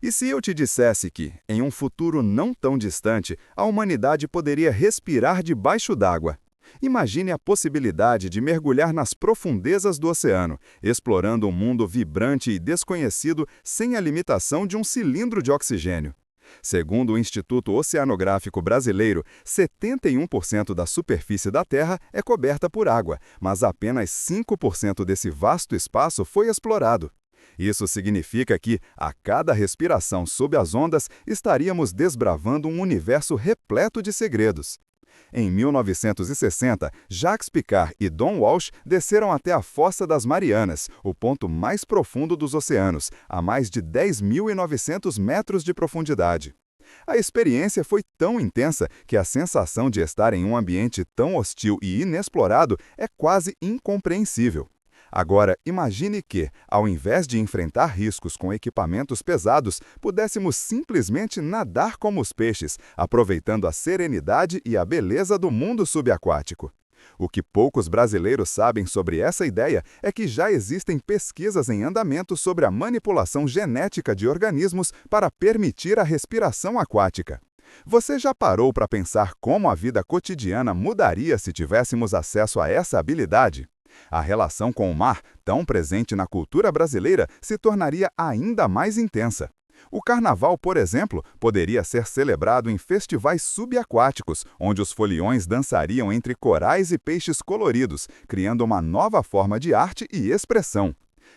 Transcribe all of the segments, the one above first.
E se eu te dissesse que, em um futuro não tão distante, a humanidade poderia respirar debaixo d'água? Imagine a possibilidade de mergulhar nas profundezas do oceano, explorando um mundo vibrante e desconhecido sem a limitação de um cilindro de oxigênio. Segundo o Instituto Oceanográfico Brasileiro, 71% da superfície da Terra é coberta por água, mas apenas 5% desse vasto espaço foi explorado. Isso significa que, a cada respiração sob as ondas, estaríamos desbravando um universo repleto de segredos. Em 1960, Jacques Piccard e Don Walsh desceram até a Fossa das Marianas, o ponto mais profundo dos oceanos, a mais de 10.900 metros de profundidade. A experiência foi tão intensa que a sensação de estar em um ambiente tão hostil e inexplorado é quase incompreensível. Agora, imagine que, ao invés de enfrentar riscos com equipamentos pesados, pudéssemos simplesmente nadar como os peixes, aproveitando a serenidade e a beleza do mundo subaquático. O que poucos brasileiros sabem sobre essa ideia é que já existem pesquisas em andamento sobre a manipulação genética de organismos para permitir a respiração aquática. Você já parou para pensar como a vida cotidiana mudaria se tivéssemos acesso a essa habilidade? A relação com o mar, tão presente na cultura brasileira, se tornaria ainda mais intensa. O carnaval, por exemplo, poderia ser celebrado em festivais subaquáticos, onde os foliões dançariam entre corais e peixes coloridos, criando uma nova forma de arte e expressão.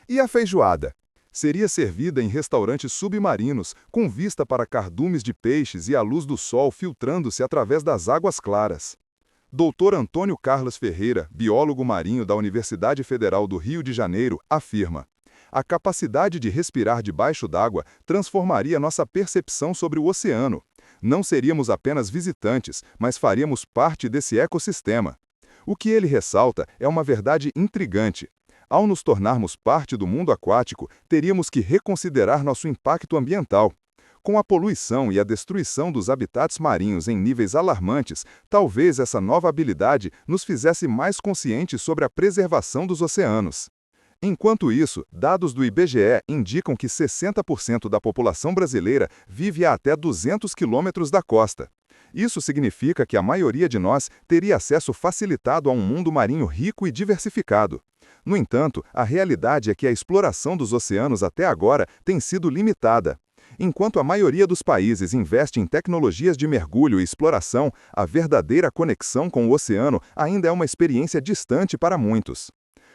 E a feijoada? Seria servida em restaurantes submarinos, com vista para cardumes de peixes e a luz do sol filtrando-se através das águas claras. Dr. Antônio Carlos Ferreira, biólogo marinho da Universidade Federal do Rio de Janeiro, afirma: a capacidade de respirar debaixo d'água transformaria nossa percepção sobre o oceano. Não seríamos apenas visitantes, mas faríamos parte desse ecossistema. O que ele ressalta é uma verdade intrigante. Ao nos tornarmos parte do mundo aquático, teríamos que reconsiderar nosso impacto ambiental. Com a poluição e a destruição dos habitats marinhos em níveis alarmantes, talvez essa nova habilidade nos fizesse mais conscientes sobre a preservação dos oceanos. Enquanto isso, dados do IBGE indicam que 60% da população brasileira vive a até 200 quilômetros da costa. Isso significa que a maioria de nós teria acesso facilitado a um mundo marinho rico e diversificado. No entanto, a realidade é que a exploração dos oceanos até agora tem sido limitada. Enquanto a maioria dos países investe em tecnologias de mergulho e exploração, a verdadeira conexão com o oceano ainda é uma experiência distante para muitos.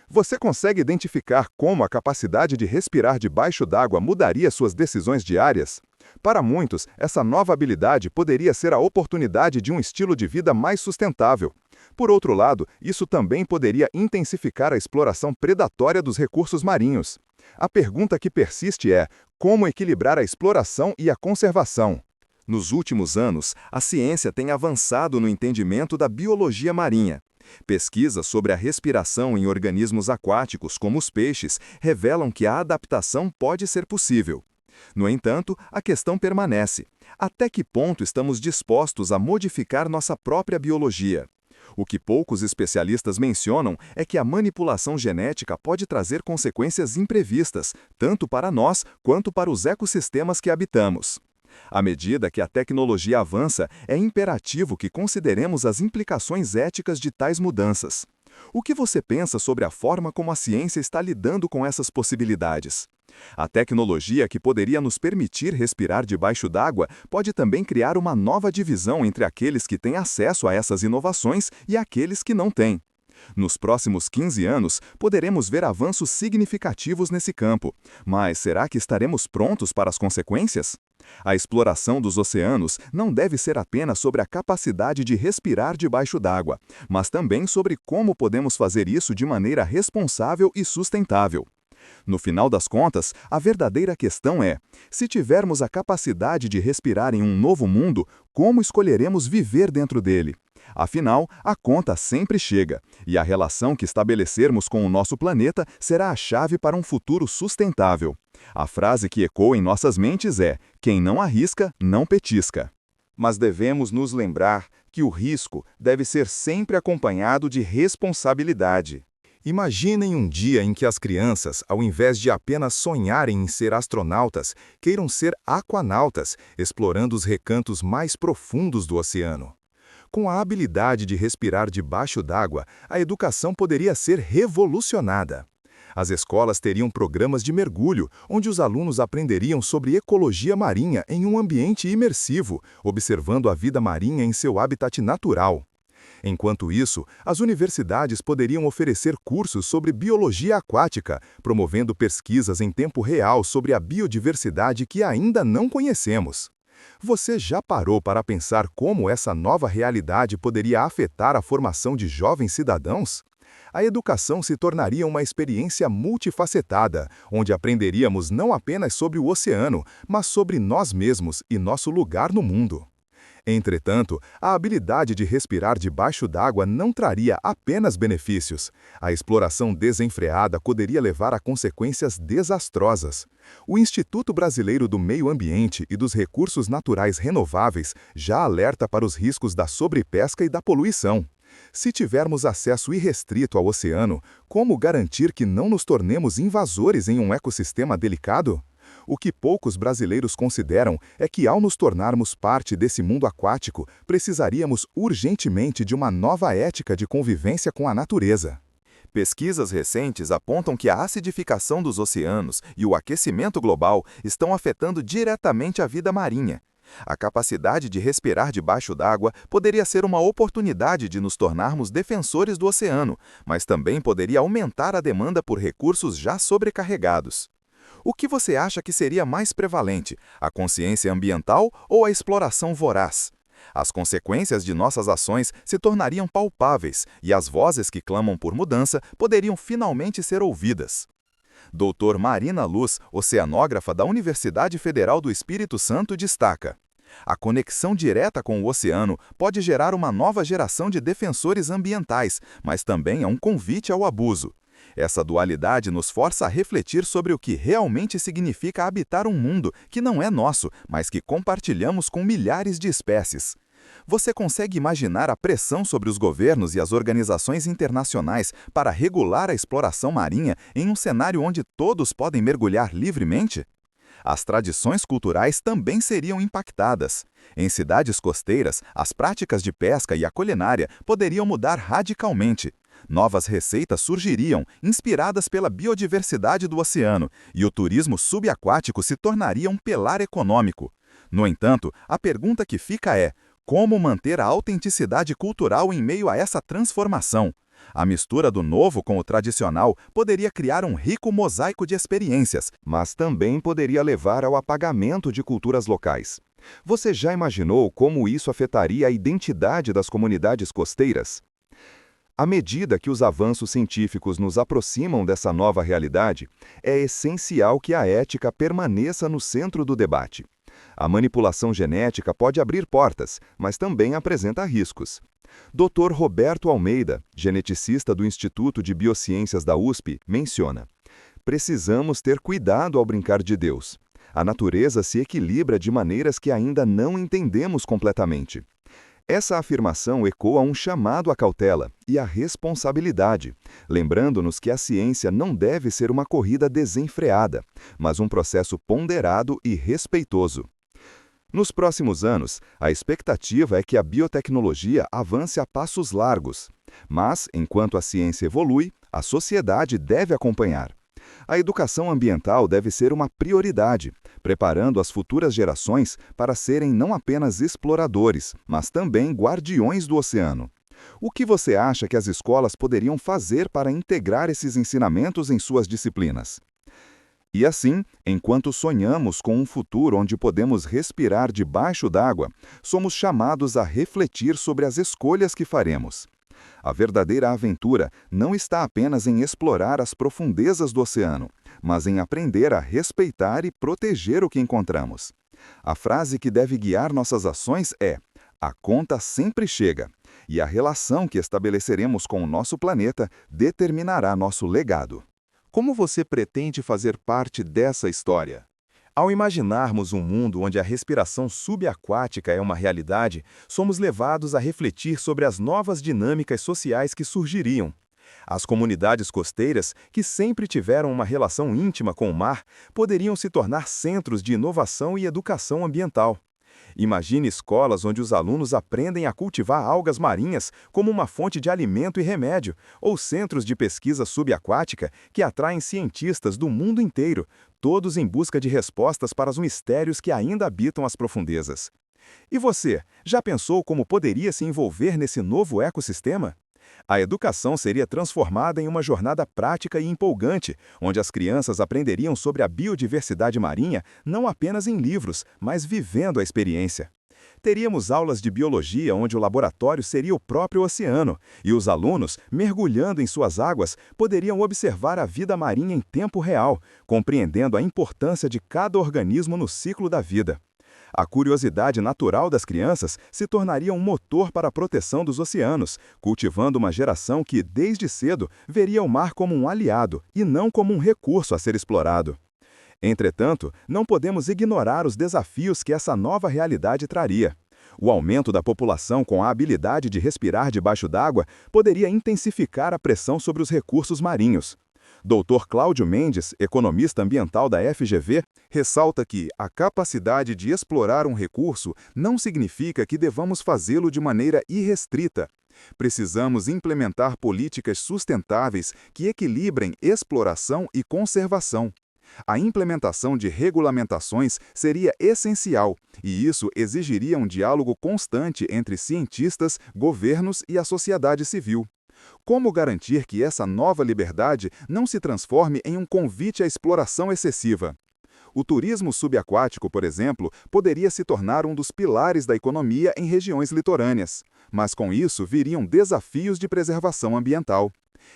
Você consegue identificar como a capacidade de respirar debaixo d'água mudaria suas decisões diárias? Para muitos, essa nova habilidade poderia ser a oportunidade de um estilo de vida mais sustentável. Por outro lado, isso também poderia intensificar a exploração predatória dos recursos marinhos. A pergunta que persiste é: como equilibrar a exploração e a conservação? Nos últimos anos, a ciência tem avançado no entendimento da biologia marinha. Pesquisas sobre a respiração em organismos aquáticos, como os peixes, revelam que a adaptação pode ser possível. No entanto, a questão permanece: até que ponto estamos dispostos a modificar nossa própria biologia? O que poucos especialistas mencionam é que a manipulação genética pode trazer consequências imprevistas, tanto para nós quanto para os ecossistemas que habitamos. À medida que a tecnologia avança, é imperativo que consideremos as implicações éticas de tais mudanças. O que você pensa sobre a forma como a ciência está lidando com essas possibilidades? A tecnologia que poderia nos permitir respirar debaixo d'água pode também criar uma nova divisão entre aqueles que têm acesso a essas inovações e aqueles que não têm. Nos próximos 15 anos, poderemos ver avanços significativos nesse campo, mas será que estaremos prontos para as consequências? A exploração dos oceanos não deve ser apenas sobre a capacidade de respirar debaixo d'água, mas também sobre como podemos fazer isso de maneira responsável e sustentável. No final das contas, a verdadeira questão é: se tivermos a capacidade de respirar em um novo mundo, como escolheremos viver dentro dele? Afinal, a conta sempre chega, e a relação que estabelecermos com o nosso planeta será a chave para um futuro sustentável. A frase que ecoa em nossas mentes é: quem não arrisca, não petisca. Mas devemos nos lembrar que o risco deve ser sempre acompanhado de responsabilidade. Imaginem um dia em que as crianças, ao invés de apenas sonharem em ser astronautas, queiram ser aquanautas, explorando os recantos mais profundos do oceano. Com a habilidade de respirar debaixo d'água, a educação poderia ser revolucionada. As escolas teriam programas de mergulho, onde os alunos aprenderiam sobre ecologia marinha em um ambiente imersivo, observando a vida marinha em seu habitat natural. Enquanto isso, as universidades poderiam oferecer cursos sobre biologia aquática, promovendo pesquisas em tempo real sobre a biodiversidade que ainda não conhecemos. Você já parou para pensar como essa nova realidade poderia afetar a formação de jovens cidadãos? A educação se tornaria uma experiência multifacetada, onde aprenderíamos não apenas sobre o oceano, mas sobre nós mesmos e nosso lugar no mundo. Entretanto, a habilidade de respirar debaixo d'água não traria apenas benefícios. A exploração desenfreada poderia levar a consequências desastrosas. O Instituto Brasileiro do Meio Ambiente e dos Recursos Naturais Renováveis já alerta para os riscos da sobrepesca e da poluição. Se tivermos acesso irrestrito ao oceano, como garantir que não nos tornemos invasores em um ecossistema delicado? O que poucos brasileiros consideram é que, ao nos tornarmos parte desse mundo aquático, precisaríamos urgentemente de uma nova ética de convivência com a natureza. Pesquisas recentes apontam que a acidificação dos oceanos e o aquecimento global estão afetando diretamente a vida marinha. A capacidade de respirar debaixo d'água poderia ser uma oportunidade de nos tornarmos defensores do oceano, mas também poderia aumentar a demanda por recursos já sobrecarregados. O que você acha que seria mais prevalente, a consciência ambiental ou a exploração voraz? As consequências de nossas ações se tornariam palpáveis e as vozes que clamam por mudança poderiam finalmente ser ouvidas. Dr. Marina Luz, oceanógrafa da Universidade Federal do Espírito Santo, destaca: a conexão direta com o oceano pode gerar uma nova geração de defensores ambientais, mas também é um convite ao abuso. Essa dualidade nos força a refletir sobre o que realmente significa habitar um mundo que não é nosso, mas que compartilhamos com milhares de espécies. Você consegue imaginar a pressão sobre os governos e as organizações internacionais para regular a exploração marinha em um cenário onde todos podem mergulhar livremente? As tradições culturais também seriam impactadas. Em cidades costeiras, as práticas de pesca e a culinária poderiam mudar radicalmente. Novas receitas surgiriam, inspiradas pela biodiversidade do oceano, e o turismo subaquático se tornaria um pilar econômico. No entanto, a pergunta que fica é: como manter a autenticidade cultural em meio a essa transformação? A mistura do novo com o tradicional poderia criar um rico mosaico de experiências, mas também poderia levar ao apagamento de culturas locais. Você já imaginou como isso afetaria a identidade das comunidades costeiras? À medida que os avanços científicos nos aproximam dessa nova realidade, é essencial que a ética permaneça no centro do debate. A manipulação genética pode abrir portas, mas também apresenta riscos. Dr. Roberto Almeida, geneticista do Instituto de Biociências da USP, menciona: precisamos ter cuidado ao brincar de Deus. A natureza se equilibra de maneiras que ainda não entendemos completamente. Essa afirmação ecoa um chamado à cautela e à responsabilidade, lembrando-nos que a ciência não deve ser uma corrida desenfreada, mas um processo ponderado e respeitoso. Nos próximos anos, a expectativa é que a biotecnologia avance a passos largos. Mas, enquanto a ciência evolui, a sociedade deve acompanhar. A educação ambiental deve ser uma prioridade, preparando as futuras gerações para serem não apenas exploradores, mas também guardiões do oceano. O que você acha que as escolas poderiam fazer para integrar esses ensinamentos em suas disciplinas? E assim, enquanto sonhamos com um futuro onde podemos respirar debaixo d'água, somos chamados a refletir sobre as escolhas que faremos. A verdadeira aventura não está apenas em explorar as profundezas do oceano, mas em aprender a respeitar e proteger o que encontramos. A frase que deve guiar nossas ações é: a conta sempre chega, e a relação que estabeleceremos com o nosso planeta determinará nosso legado. Como você pretende fazer parte dessa história? Ao imaginarmos um mundo onde a respiração subaquática é uma realidade, somos levados a refletir sobre as novas dinâmicas sociais que surgiriam. As comunidades costeiras, que sempre tiveram uma relação íntima com o mar, poderiam se tornar centros de inovação e educação ambiental. Imagine escolas onde os alunos aprendem a cultivar algas marinhas como uma fonte de alimento e remédio, ou centros de pesquisa subaquática que atraem cientistas do mundo inteiro, todos em busca de respostas para os mistérios que ainda habitam as profundezas. E você, já pensou como poderia se envolver nesse novo ecossistema? A educação seria transformada em uma jornada prática e empolgante, onde as crianças aprenderiam sobre a biodiversidade marinha não apenas em livros, mas vivendo a experiência. Teríamos aulas de biologia onde o laboratório seria o próprio oceano, e os alunos, mergulhando em suas águas, poderiam observar a vida marinha em tempo real, compreendendo a importância de cada organismo no ciclo da vida. A curiosidade natural das crianças se tornaria um motor para a proteção dos oceanos, cultivando uma geração que, desde cedo, veria o mar como um aliado e não como um recurso a ser explorado. Entretanto, não podemos ignorar os desafios que essa nova realidade traria. O aumento da população com a habilidade de respirar debaixo d'água poderia intensificar a pressão sobre os recursos marinhos. Dr. Cláudio Mendes, economista ambiental da FGV, ressalta que a capacidade de explorar um recurso não significa que devamos fazê-lo de maneira irrestrita. Precisamos implementar políticas sustentáveis que equilibrem exploração e conservação. A implementação de regulamentações seria essencial, e isso exigiria um diálogo constante entre cientistas, governos e a sociedade civil. Como garantir que essa nova liberdade não se transforme em um convite à exploração excessiva? O turismo subaquático, por exemplo, poderia se tornar um dos pilares da economia em regiões litorâneas, mas com isso viriam desafios de preservação ambiental.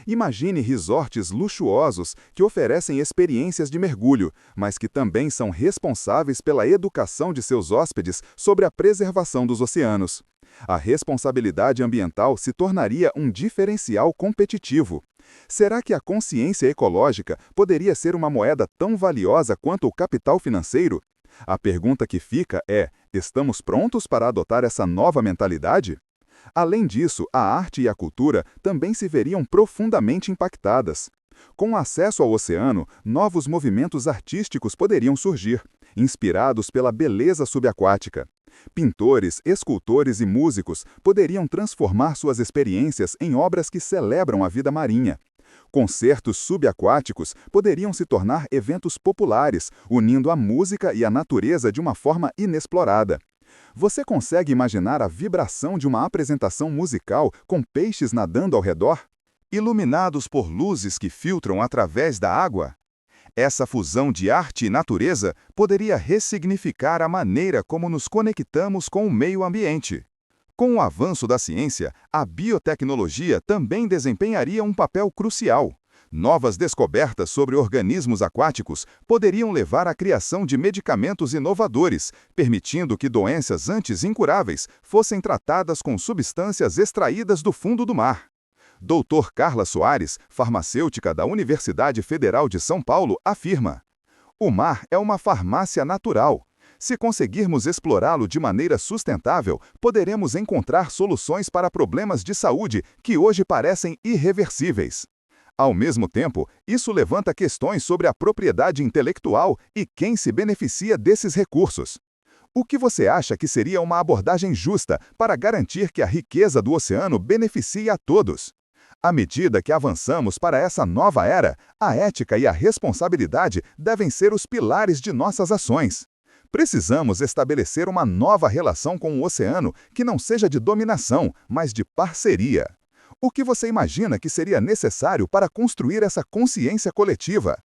Imagine resorts luxuosos que oferecem experiências de mergulho, mas que também são responsáveis pela educação de seus hóspedes sobre a preservação dos oceanos. A responsabilidade ambiental se tornaria um diferencial competitivo. Será que a consciência ecológica poderia ser uma moeda tão valiosa quanto o capital financeiro? A pergunta que fica é: estamos prontos para adotar essa nova mentalidade? Além disso, a arte e a cultura também se veriam profundamente impactadas. Com acesso ao oceano, novos movimentos artísticos poderiam surgir, inspirados pela beleza subaquática. Pintores, escultores e músicos poderiam transformar suas experiências em obras que celebram a vida marinha. Concertos subaquáticos poderiam se tornar eventos populares, unindo a música e a natureza de uma forma inexplorada. Você consegue imaginar a vibração de uma apresentação musical com peixes nadando ao redor? Iluminados por luzes que filtram através da água? Essa fusão de arte e natureza poderia ressignificar a maneira como nos conectamos com o meio ambiente. Com o avanço da ciência, a biotecnologia também desempenharia um papel crucial. Novas descobertas sobre organismos aquáticos poderiam levar à criação de medicamentos inovadores, permitindo que doenças antes incuráveis fossem tratadas com substâncias extraídas do fundo do mar. Dr. Carla Soares, farmacêutica da Universidade Federal de São Paulo, afirma: o mar é uma farmácia natural. Se conseguirmos explorá-lo de maneira sustentável, poderemos encontrar soluções para problemas de saúde que hoje parecem irreversíveis. Ao mesmo tempo, isso levanta questões sobre a propriedade intelectual e quem se beneficia desses recursos. O que você acha que seria uma abordagem justa para garantir que a riqueza do oceano beneficie a todos? À medida que avançamos para essa nova era, a ética e a responsabilidade devem ser os pilares de nossas ações. Precisamos estabelecer uma nova relação com o oceano que não seja de dominação, mas de parceria. O que você imagina que seria necessário para construir essa consciência coletiva?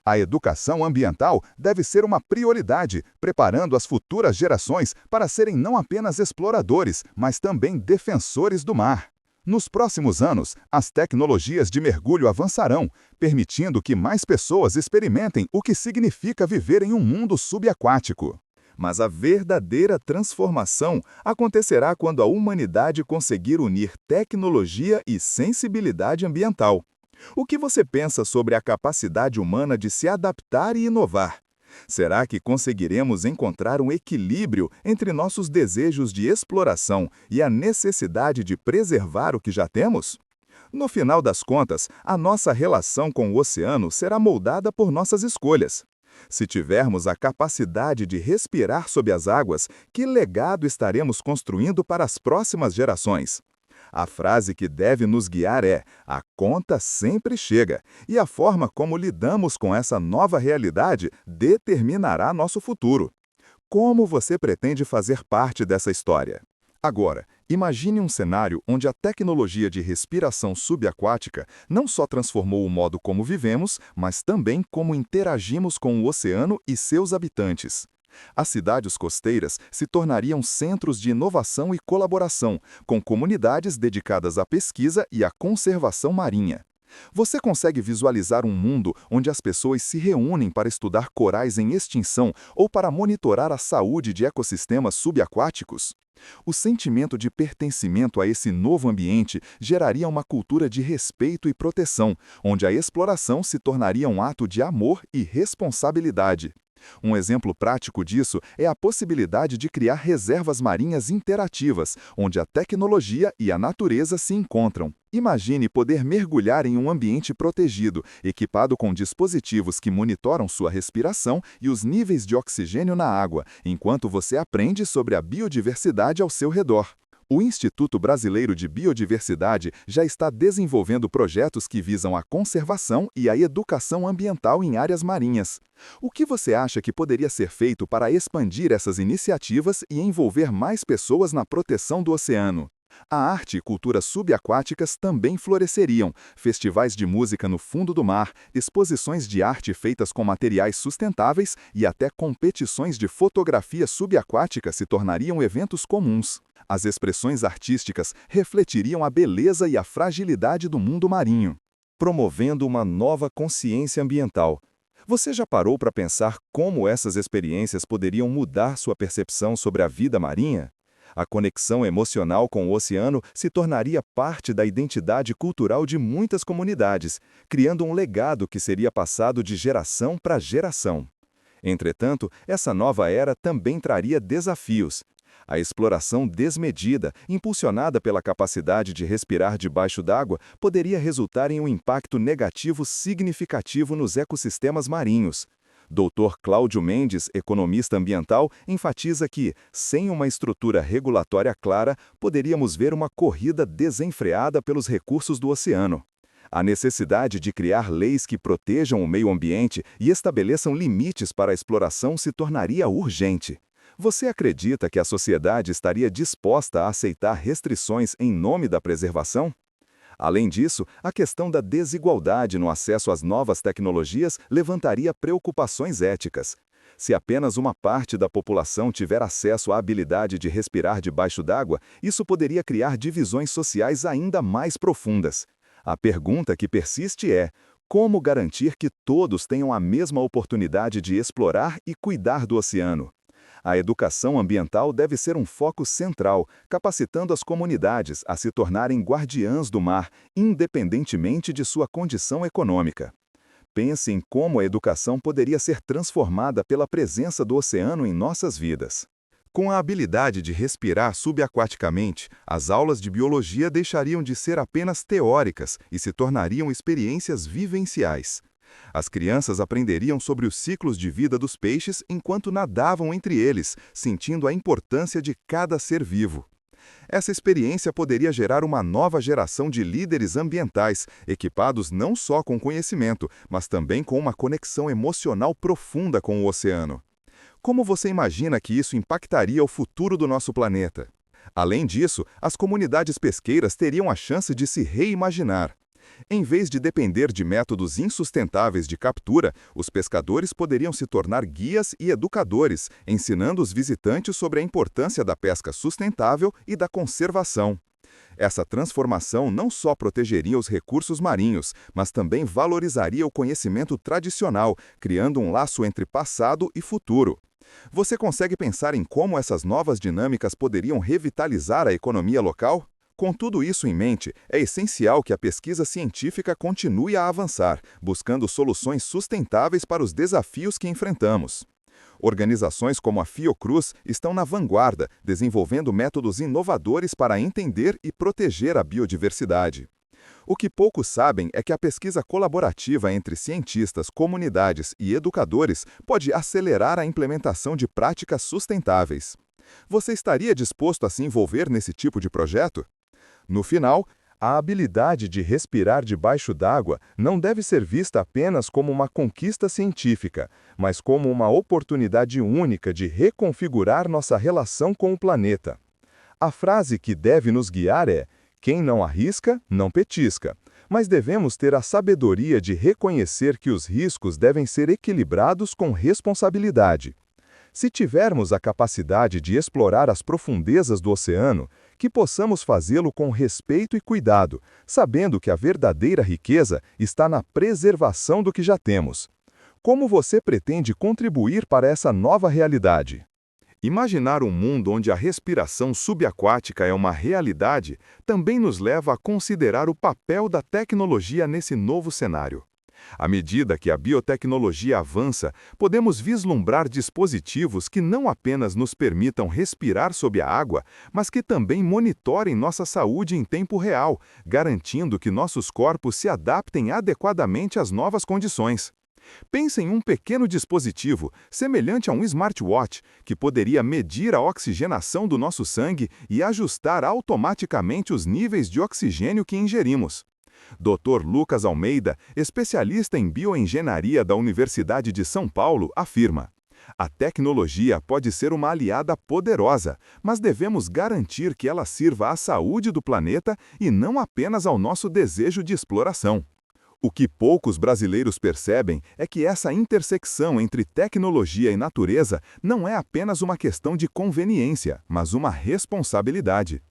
A educação ambiental deve ser uma prioridade, preparando as futuras gerações para serem não apenas exploradores, mas também defensores do mar. Nos próximos anos, as tecnologias de mergulho avançarão, permitindo que mais pessoas experimentem o que significa viver em um mundo subaquático. Mas a verdadeira transformação acontecerá quando a humanidade conseguir unir tecnologia e sensibilidade ambiental. O que você pensa sobre a capacidade humana de se adaptar e inovar? Será que conseguiremos encontrar um equilíbrio entre nossos desejos de exploração e a necessidade de preservar o que já temos? No final das contas, a nossa relação com o oceano será moldada por nossas escolhas. Se tivermos a capacidade de respirar sob as águas, que legado estaremos construindo para as próximas gerações? A frase que deve nos guiar é: a conta sempre chega, e a forma como lidamos com essa nova realidade determinará nosso futuro. Como você pretende fazer parte dessa história? Agora, imagine um cenário onde a tecnologia de respiração subaquática não só transformou o modo como vivemos, mas também como interagimos com o oceano e seus habitantes. As cidades costeiras se tornariam centros de inovação e colaboração, com comunidades dedicadas à pesquisa e à conservação marinha. Você consegue visualizar um mundo onde as pessoas se reúnem para estudar corais em extinção ou para monitorar a saúde de ecossistemas subaquáticos? O sentimento de pertencimento a esse novo ambiente geraria uma cultura de respeito e proteção, onde a exploração se tornaria um ato de amor e responsabilidade. Um exemplo prático disso é a possibilidade de criar reservas marinhas interativas, onde a tecnologia e a natureza se encontram. Imagine poder mergulhar em um ambiente protegido, equipado com dispositivos que monitoram sua respiração e os níveis de oxigênio na água, enquanto você aprende sobre a biodiversidade ao seu redor. O Instituto Brasileiro de Biodiversidade já está desenvolvendo projetos que visam a conservação e a educação ambiental em áreas marinhas. O que você acha que poderia ser feito para expandir essas iniciativas e envolver mais pessoas na proteção do oceano? A arte e cultura subaquáticas também floresceriam. Festivais de música no fundo do mar, exposições de arte feitas com materiais sustentáveis e até competições de fotografia subaquática se tornariam eventos comuns. As expressões artísticas refletiriam a beleza e a fragilidade do mundo marinho, promovendo uma nova consciência ambiental. Você já parou para pensar como essas experiências poderiam mudar sua percepção sobre a vida marinha? A conexão emocional com o oceano se tornaria parte da identidade cultural de muitas comunidades, criando um legado que seria passado de geração para geração. Entretanto, essa nova era também traria desafios. A exploração desmedida, impulsionada pela capacidade de respirar debaixo d'água, poderia resultar em um impacto negativo significativo nos ecossistemas marinhos. Dr. Cláudio Mendes, economista ambiental, enfatiza que, sem uma estrutura regulatória clara, poderíamos ver uma corrida desenfreada pelos recursos do oceano. A necessidade de criar leis que protejam o meio ambiente e estabeleçam limites para a exploração se tornaria urgente. Você acredita que a sociedade estaria disposta a aceitar restrições em nome da preservação? Além disso, a questão da desigualdade no acesso às novas tecnologias levantaria preocupações éticas. Se apenas uma parte da população tiver acesso à habilidade de respirar debaixo d'água, isso poderia criar divisões sociais ainda mais profundas. A pergunta que persiste é: como garantir que todos tenham a mesma oportunidade de explorar e cuidar do oceano? A educação ambiental deve ser um foco central, capacitando as comunidades a se tornarem guardiãs do mar, independentemente de sua condição econômica. Pense em como a educação poderia ser transformada pela presença do oceano em nossas vidas. Com a habilidade de respirar subaquaticamente, as aulas de biologia deixariam de ser apenas teóricas e se tornariam experiências vivenciais. As crianças aprenderiam sobre os ciclos de vida dos peixes enquanto nadavam entre eles, sentindo a importância de cada ser vivo. Essa experiência poderia gerar uma nova geração de líderes ambientais, equipados não só com conhecimento, mas também com uma conexão emocional profunda com o oceano. Como você imagina que isso impactaria o futuro do nosso planeta? Além disso, as comunidades pesqueiras teriam a chance de se reimaginar. Em vez de depender de métodos insustentáveis de captura, os pescadores poderiam se tornar guias e educadores, ensinando os visitantes sobre a importância da pesca sustentável e da conservação. Essa transformação não só protegeria os recursos marinhos, mas também valorizaria o conhecimento tradicional, criando um laço entre passado e futuro. Você consegue pensar em como essas novas dinâmicas poderiam revitalizar a economia local? Com tudo isso em mente, é essencial que a pesquisa científica continue a avançar, buscando soluções sustentáveis para os desafios que enfrentamos. Organizações como a Fiocruz estão na vanguarda, desenvolvendo métodos inovadores para entender e proteger a biodiversidade. O que poucos sabem é que a pesquisa colaborativa entre cientistas, comunidades e educadores pode acelerar a implementação de práticas sustentáveis. Você estaria disposto a se envolver nesse tipo de projeto? No final, a habilidade de respirar debaixo d'água não deve ser vista apenas como uma conquista científica, mas como uma oportunidade única de reconfigurar nossa relação com o planeta. A frase que deve nos guiar é: quem não arrisca, não petisca. Mas devemos ter a sabedoria de reconhecer que os riscos devem ser equilibrados com responsabilidade. Se tivermos a capacidade de explorar as profundezas do oceano, que possamos fazê-lo com respeito e cuidado, sabendo que a verdadeira riqueza está na preservação do que já temos. Como você pretende contribuir para essa nova realidade? Imaginar um mundo onde a respiração subaquática é uma realidade também nos leva a considerar o papel da tecnologia nesse novo cenário. À medida que a biotecnologia avança, podemos vislumbrar dispositivos que não apenas nos permitam respirar sob a água, mas que também monitorem nossa saúde em tempo real, garantindo que nossos corpos se adaptem adequadamente às novas condições. Pense em um pequeno dispositivo, semelhante a um smartwatch, que poderia medir a oxigenação do nosso sangue e ajustar automaticamente os níveis de oxigênio que ingerimos. Dr. Lucas Almeida, especialista em bioengenharia da Universidade de São Paulo, afirma: a tecnologia pode ser uma aliada poderosa, mas devemos garantir que ela sirva à saúde do planeta e não apenas ao nosso desejo de exploração. O que poucos brasileiros percebem é que essa intersecção entre tecnologia e natureza não é apenas uma questão de conveniência, mas uma responsabilidade.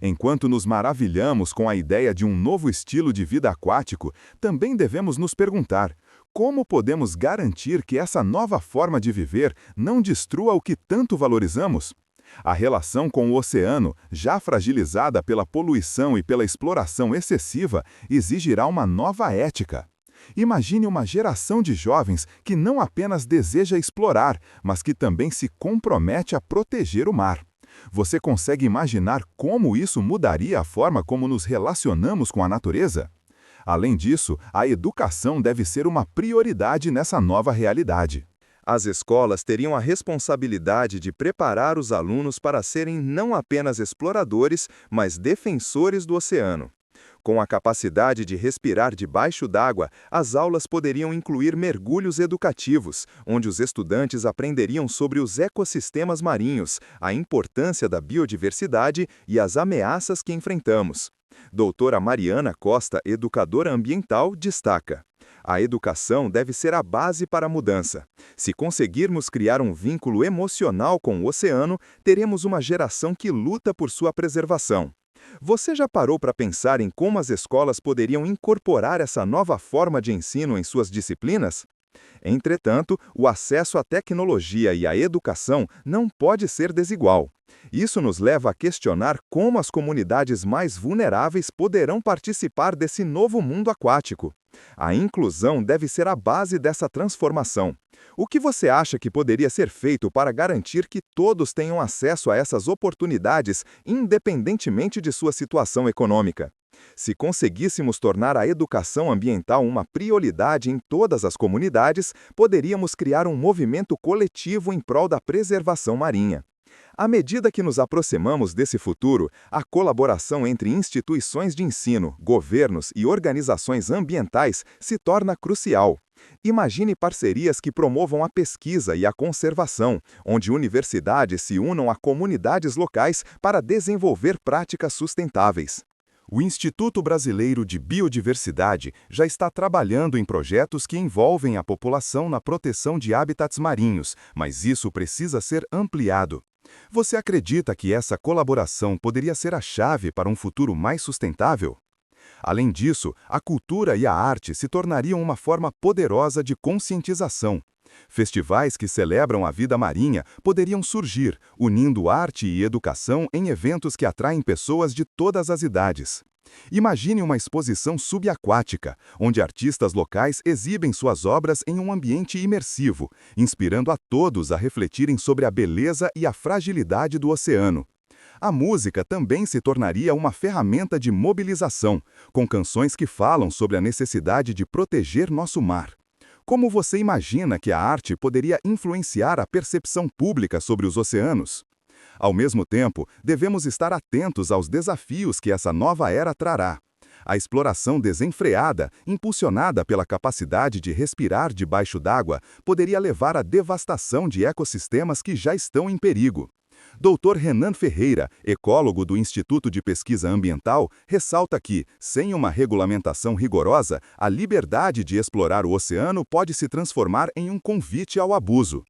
Enquanto nos maravilhamos com a ideia de um novo estilo de vida aquático, também devemos nos perguntar: como podemos garantir que essa nova forma de viver não destrua o que tanto valorizamos? A relação com o oceano, já fragilizada pela poluição e pela exploração excessiva, exigirá uma nova ética. Imagine uma geração de jovens que não apenas deseja explorar, mas que também se compromete a proteger o mar. Você consegue imaginar como isso mudaria a forma como nos relacionamos com a natureza? Além disso, a educação deve ser uma prioridade nessa nova realidade. As escolas teriam a responsabilidade de preparar os alunos para serem não apenas exploradores, mas defensores do oceano. Com a capacidade de respirar debaixo d'água, as aulas poderiam incluir mergulhos educativos, onde os estudantes aprenderiam sobre os ecossistemas marinhos, a importância da biodiversidade e as ameaças que enfrentamos. Doutora Mariana Costa, educadora ambiental, destaca: a educação deve ser a base para a mudança. Se conseguirmos criar um vínculo emocional com o oceano, teremos uma geração que luta por sua preservação. Você já parou para pensar em como as escolas poderiam incorporar essa nova forma de ensino em suas disciplinas? Entretanto, o acesso à tecnologia e à educação não pode ser desigual. Isso nos leva a questionar como as comunidades mais vulneráveis poderão participar desse novo mundo aquático. A inclusão deve ser a base dessa transformação. O que você acha que poderia ser feito para garantir que todos tenham acesso a essas oportunidades, independentemente de sua situação econômica? Se conseguíssemos tornar a educação ambiental uma prioridade em todas as comunidades, poderíamos criar um movimento coletivo em prol da preservação marinha. À medida que nos aproximamos desse futuro, a colaboração entre instituições de ensino, governos e organizações ambientais se torna crucial. Imagine parcerias que promovam a pesquisa e a conservação, onde universidades se unam a comunidades locais para desenvolver práticas sustentáveis. O Instituto Brasileiro de Biodiversidade já está trabalhando em projetos que envolvem a população na proteção de habitats marinhos, mas isso precisa ser ampliado. Você acredita que essa colaboração poderia ser a chave para um futuro mais sustentável? Além disso, a cultura e a arte se tornariam uma forma poderosa de conscientização. Festivais que celebram a vida marinha poderiam surgir, unindo arte e educação em eventos que atraem pessoas de todas as idades. Imagine uma exposição subaquática, onde artistas locais exibem suas obras em um ambiente imersivo, inspirando a todos a refletirem sobre a beleza e a fragilidade do oceano. A música também se tornaria uma ferramenta de mobilização, com canções que falam sobre a necessidade de proteger nosso mar. Como você imagina que a arte poderia influenciar a percepção pública sobre os oceanos? Ao mesmo tempo, devemos estar atentos aos desafios que essa nova era trará. A exploração desenfreada, impulsionada pela capacidade de respirar debaixo d'água, poderia levar à devastação de ecossistemas que já estão em perigo. Dr. Renan Ferreira, ecólogo do Instituto de Pesquisa Ambiental, ressalta que, sem uma regulamentação rigorosa, a liberdade de explorar o oceano pode se transformar em um convite ao abuso.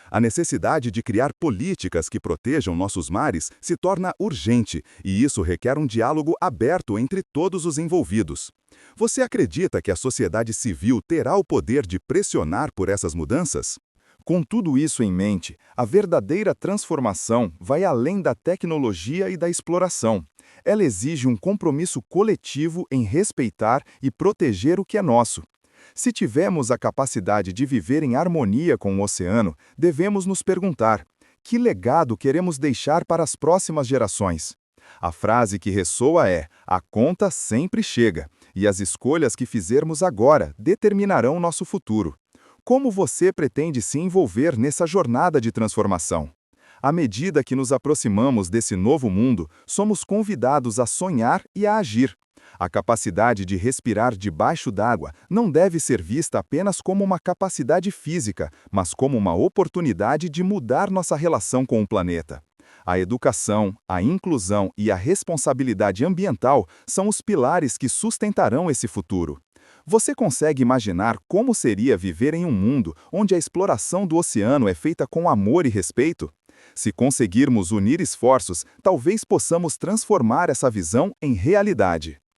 A necessidade de criar políticas que protejam nossos mares se torna urgente, e isso requer um diálogo aberto entre todos os envolvidos. Você acredita que a sociedade civil terá o poder de pressionar por essas mudanças? Com tudo isso em mente, a verdadeira transformação vai além da tecnologia e da exploração. Ela exige um compromisso coletivo em respeitar e proteger o que é nosso. Se tivermos a capacidade de viver em harmonia com o oceano, devemos nos perguntar: que legado queremos deixar para as próximas gerações? A frase que ressoa é: a conta sempre chega, e as escolhas que fizermos agora determinarão nosso futuro. Como você pretende se envolver nessa jornada de transformação? À medida que nos aproximamos desse novo mundo, somos convidados a sonhar e a agir. A capacidade de respirar debaixo d'água não deve ser vista apenas como uma capacidade física, mas como uma oportunidade de mudar nossa relação com o planeta. A educação, a inclusão e a responsabilidade ambiental são os pilares que sustentarão esse futuro. Você consegue imaginar como seria viver em um mundo onde a exploração do oceano é feita com amor e respeito? Se conseguirmos unir esforços, talvez possamos transformar essa visão em realidade.